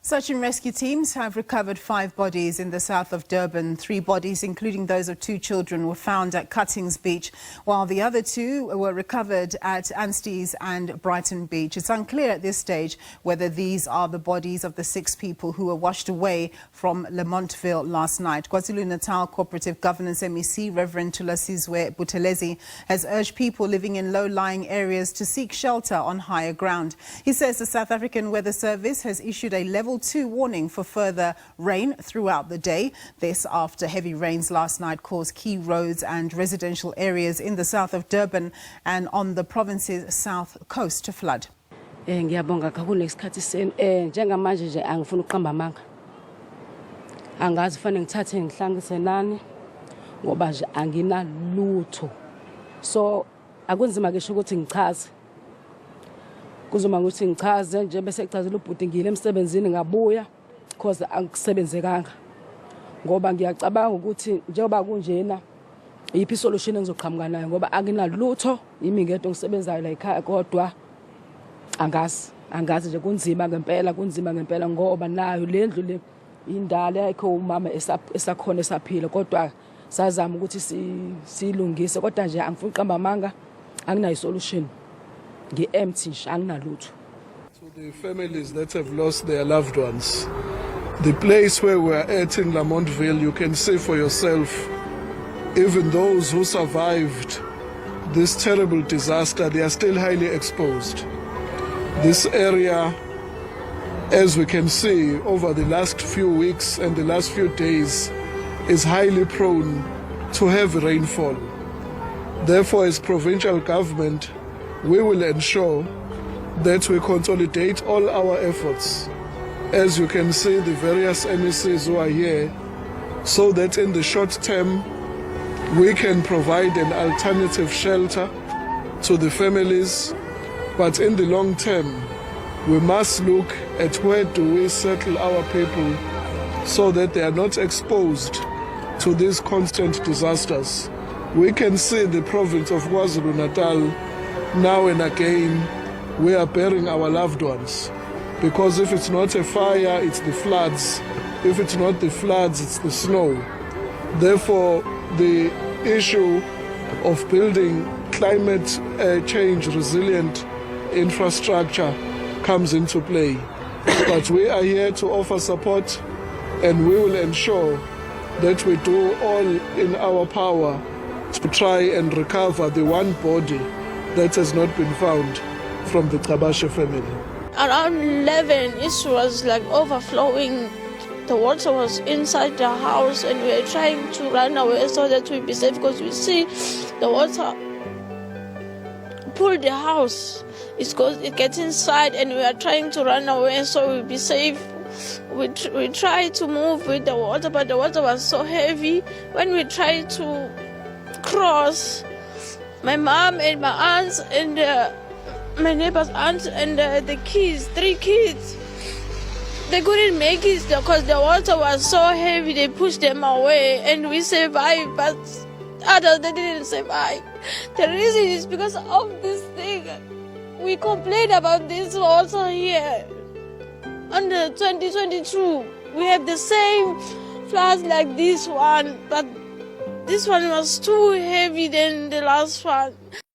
Search and rescue teams have recovered 5 bodies in the south of Durban. 3 bodies, including those of 2 children, were found at Cuttings Beach, while the other 2 were recovered at Anstey's and Brighton Beach. It's unclear at this stage whether these are the bodies of the 6 people who were washed away from Lamontville last night. KwaZulu-Natal Cooperative Governance MEC Reverend Tulasizwe Buthelezi has urged people living in low-lying areas to seek shelter on higher ground. He says the South African Weather Service has issued a level 2 warning for further rain throughout the day. This after heavy rains last night caused key roads and residential areas in the south of Durban and on the province's south coast to flood. Ngiyabonga kakhulu ngesikhathi njengamanje nje angifuni uqamba amanga. Angazi fanele ngithathe ngihlangise nani ngoba nje anginalutho. So akunzima ngisho ukuthi ngichaze. Kuzoma ukuthi ngichaze nje bese kuchazela ubhuti ngile emsebenzini ngabuya because angisebenzekanga ngoba ngiyacabanga ukuthi njengoba kunjena iyiphi solution engizoqhamuka nayo ngoba anginalutho yimi ngento ngisebenzayo la ekhaya kodwa angazi nje kunzima ngempela ngoba nayo lendlu le indala yakho umama esakhona esaphila kodwa sazama ukuthi silungise kodwa nje angifuni uqamba amanga anginayo solution. To the families that have lost their loved ones, the place where we're at in Lamontville, you can see for yourself, even those who survived this terrible disaster, they are still highly exposed. This area, as we can see over the last few weeks and the last few days, is highly prone to heavy rainfall. Therefore, as provincial government, we will ensure that we consolidate all our efforts. As you can see, the various MECs who are here, so that in the short term, we can provide an alternative shelter to the families. But in the long term, we must look at where do we settle our people so that they are not exposed to these constant disasters. We can see the province of KwaZulu-Natal now and again, we are burying our loved ones. Because if it's not a fire, it's the floods. If it's not the floods, it's the snow. Therefore, the issue of building climate change resilient infrastructure comes into play. But we are here to offer support, and we will ensure that we do all in our power to try and recover the one body that has not been found from the Tabashe family. Around 11, it was like overflowing. The water was inside the house and we were trying to run away so that we'd be safe because we see the water pull the house. It gets inside and we are trying to run away so we'd be safe. We tried to move with the water, but the water was so heavy. When we tried to cross, my mom and my aunts and my neighbor's aunt and the kids, 3 kids, they couldn't make it because the water was so heavy. They pushed them away and we survived, but others, they didn't survive. The reason is because of this thing. We complained about this also here. Under 2022, we have the same floods like this one, but this one was too heavy than the last one.